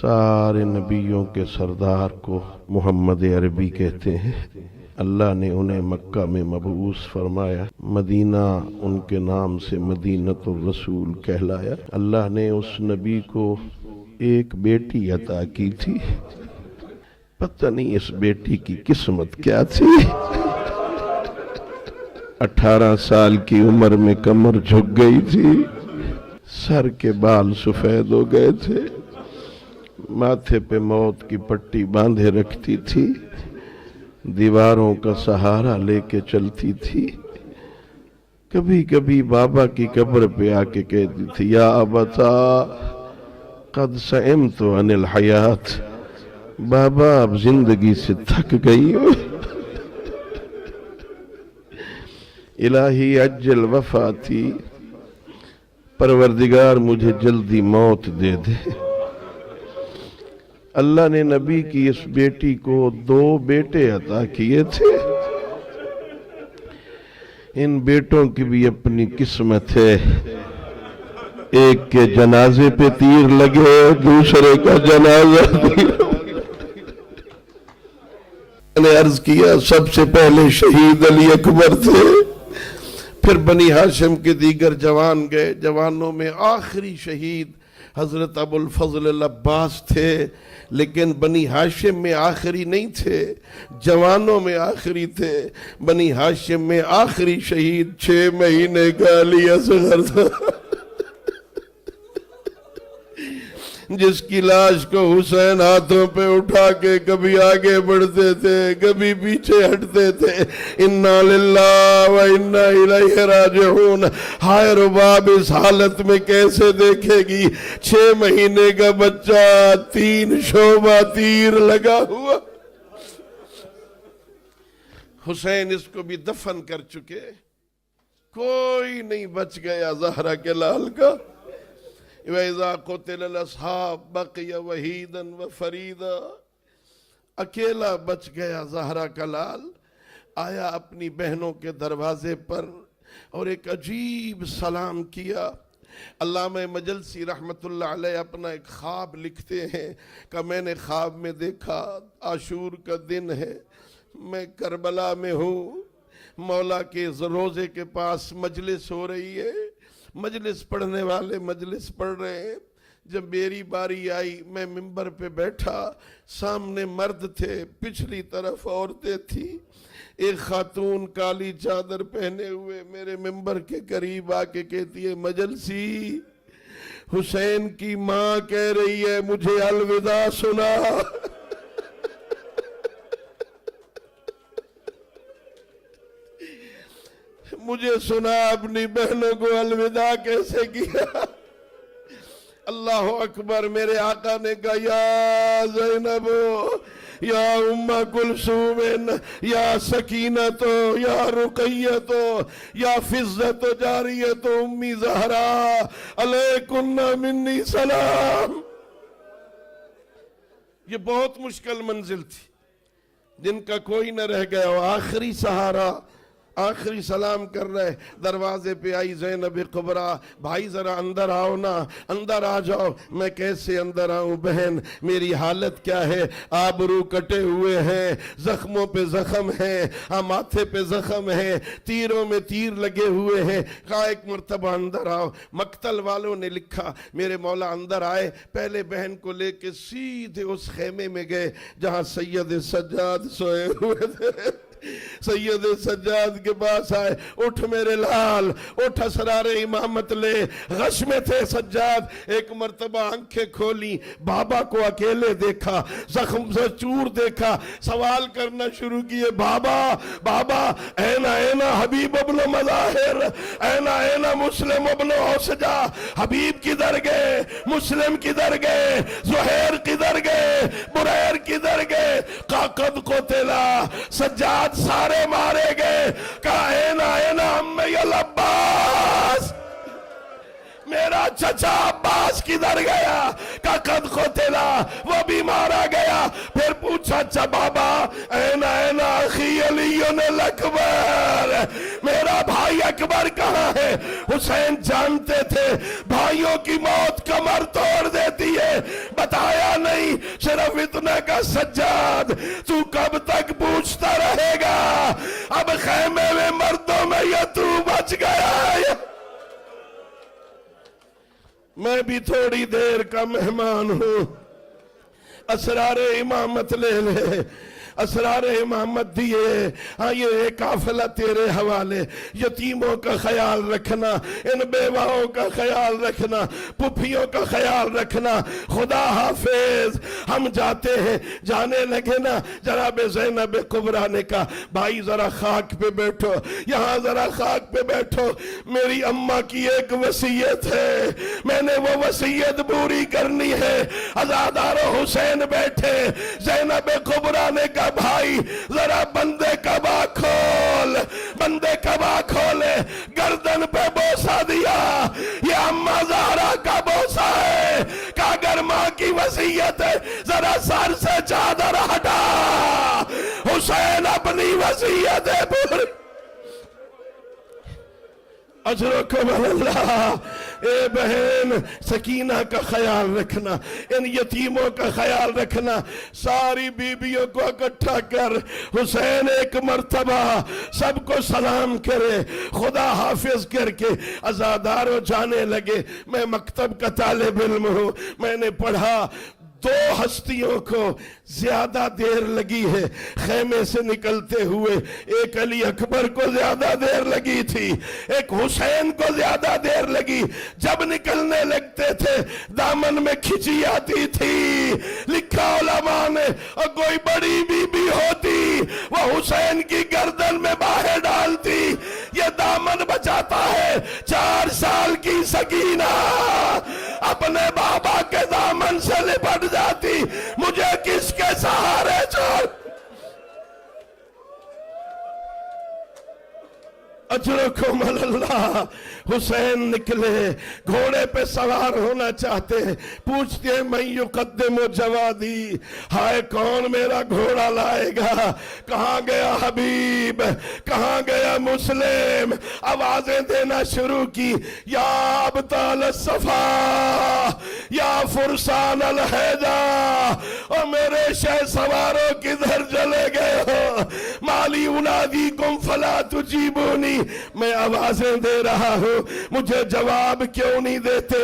سارے نبیوں کے سردار کو محمد عربی کہتے ہیں۔ اللہ نے انہیں مکہ میں مبعوث فرمایا، مدینہ ان کے نام سے مدینۃ الرسول کہلایا۔ اللہ نے اس نبی کو ایک بیٹی عطا کی تھی، پتہ نہیں اس بیٹی کی قسمت کیا تھی۔ 18 سال کی عمر میں کمر جھک گئی تھی، سر کے بال سفید ہو گئے تھے، ماتھے پہ موت کی پٹی باندھے رکھتی تھی، دیواروں کا سہارا لے کے چلتی تھی۔ کبھی کبھی بابا کی قبر پہ آ کے کہتی تھی، یا ابتا قد سئمت عن الحیات، بابا اب زندگی سے تھک گئی ہو، الہی عجل وفاتی، پروردگار مجھے جلدی موت دے دے۔ اللہ نے نبی کی اس بیٹی کو 2 بیٹے عطا کیے تھے۔ ان بیٹوں کی بھی اپنی قسمت ہے، ایک کے جنازے پہ تیر لگے، دوسرے کا جنازہ میں نے عرض کیا سب سے پہلے شہید علی اکبر تھے، پھر بنی ہاشم کے دیگر جوان گئے، جوانوں میں آخری شہید حضرت ابو الفضل العباس تھے، لیکن بنی ہاشم میں آخری نہیں تھے، جوانوں میں آخری تھے۔ بنی ہاشم میں آخری شہید 6 مہینے کا علی اصغر تھا، جس کی لاش کو حسین ہاتھوں پہ اٹھا کے کبھی آگے بڑھتے تھے، کبھی پیچھے ہٹتے تھے۔ انا للہ و انا الیہ راجعون۔ ہائے رباب اس حالت میں کیسے دیکھے گی؟ 6 مہینے کا بچہ، 3 شعبہ تیر لگا ہوا۔ حسین اس کو بھی دفن کر چکے، کوئی نہیں بچ گیا زہرا کے لال کا۔ وَإِذَا قُتِلَ الْأَصْحَابُ بَقِيَ وَحِيدًا وَفَرِيدًا، اکیلا بچ گیا زہرا کا لال۔ آیا اپنی بہنوں کے دروازے پر اور ایک عجیب سلام کیا۔ علامہ مجلسی رحمت اللہ علیہ اپنا ایک خواب لکھتے ہیں کہ میں نے خواب میں دیکھا عاشور کا دن ہے، میں کربلا میں ہوں، مولا کے روضے کے پاس مجلس ہو رہی ہے، مجلس پڑھنے والے مجلس پڑھ رہے ہیں۔ جب میری باری آئی میں ممبر پہ بیٹھا، سامنے مرد تھے، پچھلی طرف عورتیں تھی۔ ایک خاتون کالی چادر پہنے ہوئے میرے ممبر کے قریب آ کے کہتی ہے، مجلسی حسین کی ماں کہہ رہی ہے مجھے الوداع سنا۔ مجھے سنا اپنی بہنوں کو الوداع کیسے کیا۔ اللہ اکبر، میرے آقا نے کہا یا زینب، یا ام کلثوم، یا سکینت، یا رقیت، یا فضت جاریت امی زہرا، علیکن منی سلام۔ یہ بہت مشکل منزل تھی، جن کا کوئی نہ رہ گیا، وہ آخری سہارا، آخری سلام کر رہے۔ دروازے پہ آئی زینب کبریٰ، بھائی ذرا اندر آؤ نا، اندر آ جاؤ۔ میں کیسے اندر آؤں بہن، میری حالت کیا ہے؟ آبرو کٹے ہوئے ہیں، زخموں پہ زخم ہیں، ماتھے پہ زخم ہیں، تیروں میں تیر لگے ہوئے ہیں۔ کہا ایک مرتبہ اندر آؤ۔ مقتل والوں نے لکھا میرے مولا اندر آئے، پہلے بہن کو لے کے سیدھے اس خیمے میں گئے جہاں سید سجاد سوئے ہوئے تھے۔ سید سجاد کے پاس آئے، اٹھ میرے لال، اٹھ اسرار امامت لے۔ غش میں تھے سجاد، ایک مرتبہ آنکھیں کھولی، بابا کو اکیلے دیکھا، زخم سے چور دیکھا، سوال کرنا شروع کیے، بابا بابا اینا اینا حبیب ابن مظاہر، اینا اینا مسلم ابن اوسجا، حبیب کدھر گئے، مسلم کدھر گئے، زہیر کدھر گئے، بریر کدھر گئے؟ قد قتلا، سجاد سارے مارے گئے۔ کہا اینا اینا امی العباس، میرا چچا عباس کدھر گیا؟ کہا قد قتلا، وہ بھی مارا گیا۔ پھر پوچھا اچھا بابا اینا اینا اخی علی الاکبر، میرا بھائی اکبر کہاں ہے؟ حسین جانتے تھے بھائیوں کی موت کمر توڑ دیتی ہے، بتایا نہیں۔ صرف اتنا کا سجاد تو کب تک پوچھتا رہے گا اب خیمے میں مردوں میں یا تو بچ گیا ہے؟ میں بھی تھوڑی دیر کا مہمان ہوں، اسرار امامت لے لے، اسرار امامت دیے، ہاں یہ قافلہ تیرے حوالے، یتیموں کا خیال رکھنا، ان بیواؤں کا خیال رکھنا، پھپھیوں کا خیال رکھنا، خدا حافظ۔ ہم جاتے ہیں، جانے لگے نا، جناب زینب کبریٰ نے کہا بھائی ذرا خاک پہ بیٹھو، یہاں ذرا خاک پہ بیٹھو، میری اماں کی ایک وصیت ہے، میں نے وہ وصیت پوری کرنی ہے۔ عزادار حسین بیٹھے، زینب کبریٰ نے کہا بھائی ذرا بندے کبا کھول، بندے کبا کھولے، گردن پہ بوسہ دیا، یہ اماں زہرا کا بوسہ ہے کہ اگر ماں کی وصیت ہے ذرا سر سے چادر ہٹا، حسین اپنی وصیت ہے پوری۔ اجرکم اللہ۔ اے بہن سکینہ کا خیال رکھنا، ان یتیموں کا خیال رکھنا، ساری بیویوں کو اکٹھا کر، حسین ایک مرتبہ سب کو سلام کرے، خدا حافظ کر کے عزاداروں جانے لگے۔ میں مکتب کا طالب علم ہوں، میں نے پڑھا دو ہستیوں کو زیادہ دیر لگی ہے خیمے سے نکلتے ہوئے، ایک علی اکبر کو زیادہ دیر لگی تھی، ایک حسین کو زیادہ دیر لگی۔ جب نکلنے لگتے تھے دامن میں کھچی آتی تھی، لکھا علماء نے اور کوئی بڑی بی بی ہوتی وہ حسین کی گردن میں باہر ڈالتی، یہ دامن بچاتا ہے۔ 4 سال کی سکینہ اپنے بابا کے دامن سے لپٹ جاتی، مجھے کس کے سہارے چھوڑ۔ اجرکم اللہ۔ حسین نکلے، گھوڑے پہ سوار ہونا چاہتے ہیں، پوچھتے ہیں من یقدم جوادی، ہائے کون میرا گھوڑا لائے گا؟ کہاں گیا حبیب، کہاں گیا مسلم؟ آوازیں دینا شروع کی، یا ابطال الصفا، یا فرسان الحیدہ، اور میرے شہ سواروں کدھر چلے گئے ہو؟ مالی انادیکم فلا تجیبونی، میں آوازیں دے رہا ہوں مجھے جواب کیوں نہیں دیتے؟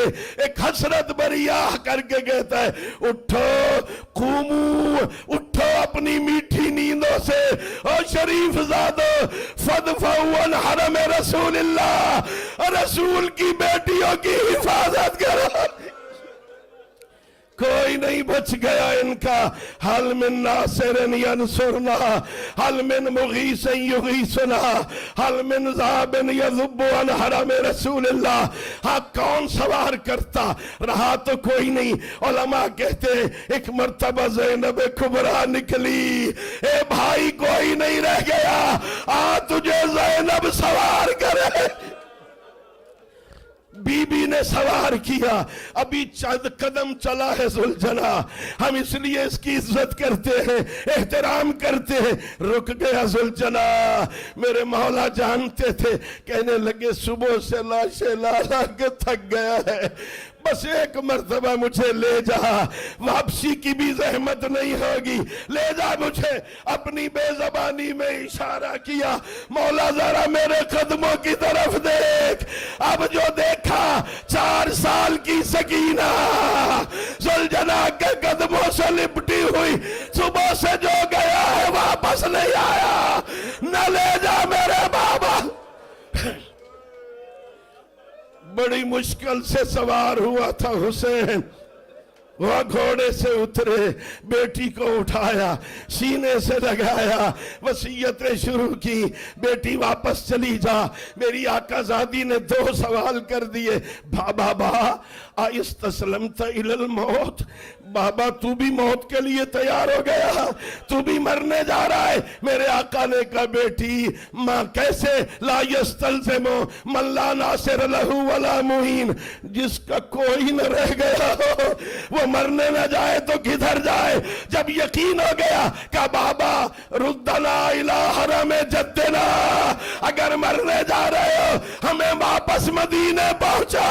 ایک حسرت بریاہ کر کے کہتا ہے اٹھو قومو، اٹھو اپنی میٹھی نیندوں سے، اور شریف زادو فدفعوا عن حرم رسول اللہ، رسول کی بیٹیوں کی حفاظت کرو۔ کوئی نہیں بچ گیا ان کا۔ حل من ناصر ینصرنا، حل من مغیث یغیثنا، حل من ذاب یذب عن حرم رسول اللہ۔ ہاں کون سوار کرتا؟ رہا تو کوئی نہیں۔ علماء کہتے ایک مرتبہ زینب کبریٰ نکلی، اے بھائی کوئی نہیں رہ گیا، آ تجھے زینب سوار کرے۔ بی بی نے سوار کیا، ابھی چند قدم چلا ہے ذوالجناح، ہم اس لیے اس کی عزت کرتے ہیں، احترام کرتے ہیں۔ رک گیا ذوالجناح، میرے مولا جانتے تھے، کہنے لگے صبح سے لاشیں لا لا کے تھک گیا ہے، بس ایک مرتبہ مجھے لے جا، واپسی کی بھی زحمت نہیں ہوگی، لے جا مجھے۔ اپنی بے زبانی میں اشارہ کیا، مولا ذرا میرے قدموں کی طرف دیکھ۔ اب جو دیکھا 4 سال کی سکینہ ذوالجناح کے قدموں سے لپٹی ہوئی، صبح سے جو گیا ہے واپس نہیں آیا، نہ لے جا میرے بابا۔ بڑی مشکل سے سوار ہوا تھا حسین، وہ گھوڑے سے اترے، بیٹی کو اٹھایا، سینے سے لگایا، وصیتیں شروع کی، بیٹی واپس چلی جا۔ میری آقا زادی نے 2 سوال کر دیے، بابا استسلمت الی الموت، بابا تو بھی موت کے لیے تیار ہو گیا، تو بھی مرنے جا رہا ہے؟ میرے آقا نے کہا بیٹی ماں کیسے، لا یستلزم من لا ناصر لہ ولا معین، جس کا کوئی نہ رہ گیا ہو وہ مرنے نہ جائے تو کدھر جائے؟ جب یقین ہو گیا کہ بابا ردنا الی حرم جدنا، اگر مرنے جا رہے ہو ہمیں واپس مدینے پہنچا۔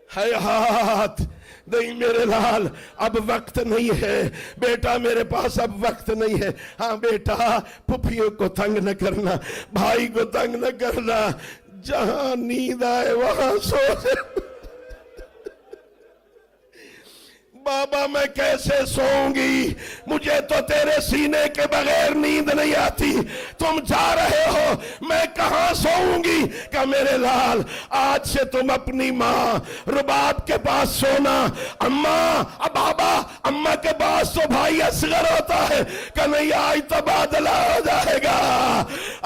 حیات نہیں میرے لال اب وقت نہیں ہے بیٹا، میرے پاس اب وقت نہیں ہے. ہاں بیٹا، پھپھیوں کو تنگ نہ کرنا، بھائی کو تنگ نہ کرنا، جہاں نیند آئے وہاں سو جائے. بابا میں کیسے سوؤں گی، مجھے تو تیرے سینے کے بغیر نیند نہیں آتی، تم جا رہے ہو میں کہاں سوؤں گی؟ کہ میرے لال آج سے تم اپنی ماں رباب کے پاس سونا. اماں بابا اماں کے پاس تو بھائی اصغر ہوتا ہے. کہ نہیں آج تبادلہ ہو جائے گا،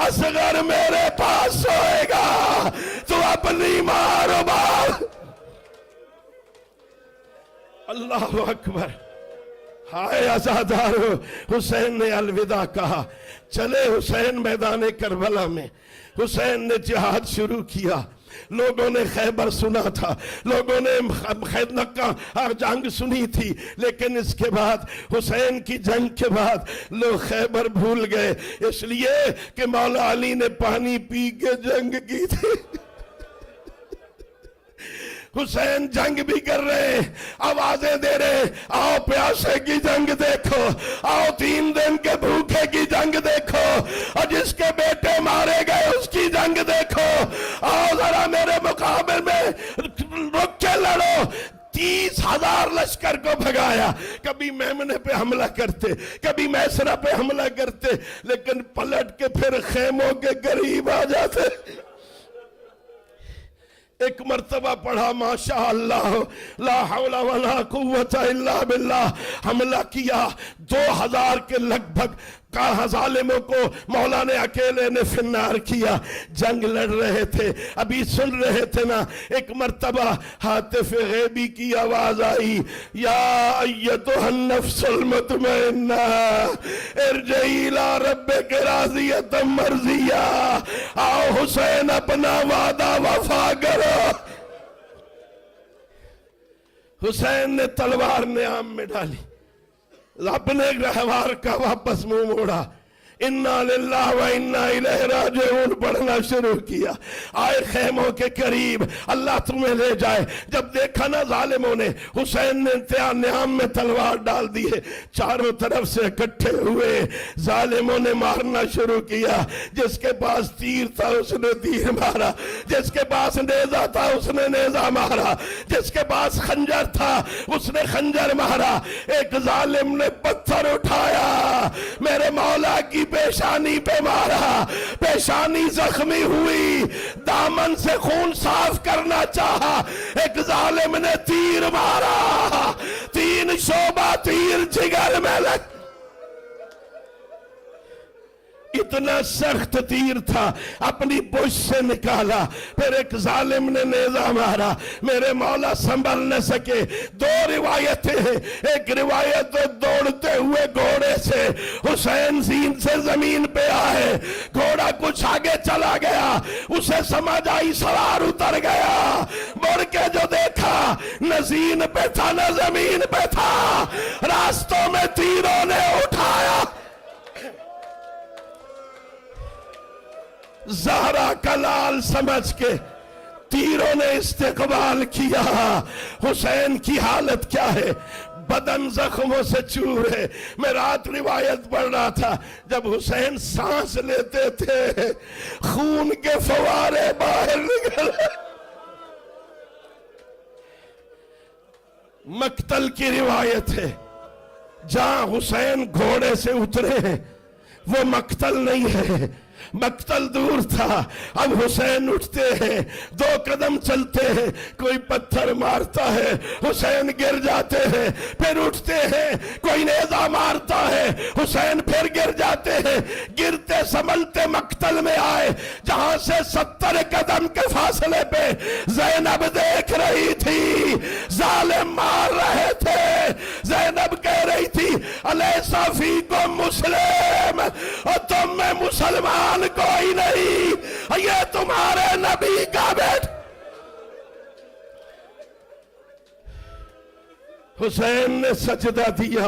اصغر میرے پاس سوئے گا، تو اپنی ماں رباب. اللہ اکبر. ہائے عزادارو، حسین نے الوداع کہا. چلے حسین میدان کربلا میں، حسین نے جہاد شروع کیا. لوگوں نے خیبر سنا تھا، لوگوں نے خیبر جنگ سنی تھی، لیکن اس کے بعد حسین کی جنگ کے بعد لوگ خیبر بھول گئے، اس لیے کہ مولا علی نے پانی پی کے جنگ کی تھی. حسین جنگ بھی کر رہے، آوازیں دے رہے، آؤ پیاسے کی جنگ دیکھو، آؤ 3 دن کے بھوکے کی جنگ دیکھو، اور جس کے بیٹے مارے گئے اس کی جنگ دیکھو، آؤ ذرا میرے مقابل میں رک کے لڑو. 30,000 لشکر کو بھگایا. کبھی میمنے پہ حملہ کرتے، کبھی میسرہ پہ حملہ کرتے، لیکن پلٹ کے پھر خیموں کے قریب آ جاتے. ایک مرتبہ پڑھا ماشاء اللہ لا حول ولا قوت الا باللہ، حملہ کیا 2000 کے لگ بھگ کہا ظالموں کو مولا نے اکیلے نے فنار کیا. جنگ لڑ رہے تھے، ابھی سن رہے تھے نا. ایک مرتبہ ہاتف غیبی کی آواز آئی، یا ایتھا النفس المطمئنہ ارجعی الی ربک راضیۃ مرضیہ. آؤ حسین اپنا وعدہ وفا کرو. حسین نے تلوار نیام میں ڈالی، اپنے گہوار کا واپس منہ موڑا، انا للہ و انا الیہ راجعون پڑھنا شروع کیا. آئے خیموں کے قریب، اللہ تمہیں لے جائے. جب دیکھا نا ظالموں نے حسین نے نیام میں تلوار ڈال دی ہے، چاروں طرف سے اکٹھے ہوئے، ظالموں نے مارنا شروع کیا. جس کے پاس تیر تھا اس نے تیر مارا، جس کے پاس نیزہ تھا اس نے نیزہ مارا، جس کے پاس خنجر تھا اس نے خنجر مارا. ایک ظالم نے پتھر اٹھایا، میرے مولا کی پیشانی پہ مارا، پیشانی زخمی ہوئی، دامن سے خون صاف کرنا چاہا، ایک ظالم نے تیر مارا، 3 شعبہ تیر جگر میں لگ. اتنا سخت تیر تھا، اپنی پشت سے نکالا. پھر ایک ظالم نے نیزہ مارا، میرے مولا سنبھل نہ سکے. 2 روایتیں ہیں، ایک روایت دوڑتے ہوئے گھوڑے سے حسین زین سے زمین پہ آئے، گھوڑا کچھ آگے چلا گیا، اسے سمجھ آئی سوار اتر گیا، مڑ کے جو دیکھا نہ زین پہ تھا نہ زمین پہ تھا، راستوں میں تیروں نے اٹھایا. زہرا کا لال سمجھ کے تیروں نے استقبال کیا. حسین کی حالت کیا ہے؟ بدن زخموں سے چور ہے. میں رات روایت پڑھ رہا تھا، جب حسین سانس لیتے تھے خون کے فوارے باہر نکل. مقتل کی روایت ہے، جہاں حسین گھوڑے سے اترے ہیں وہ مقتل نہیں ہے، مقتل دور تھا. اب حسین اٹھتے ہیں، 2 قدم چلتے ہیں، کوئی پتھر مارتا ہے، حسین گر جاتے ہیں، پھر اٹھتے ہیں، کوئی نیزہ مارتا ہے، حسین پھر گر جاتے ہیں. گرتے سنبھلتے مقتل میں آئے، جہاں سے 70 قدم کے فاصلے پہ زینب دیکھ رہی تھی، ظالم مار رہے تھے. زینب کہہ رہی تھی الیسا فیکم مسلم، اور تم میں مسلمان کوئی نہیں، یہ تمہارے نبی کا بیٹا. حسین نے سجدہ دیا،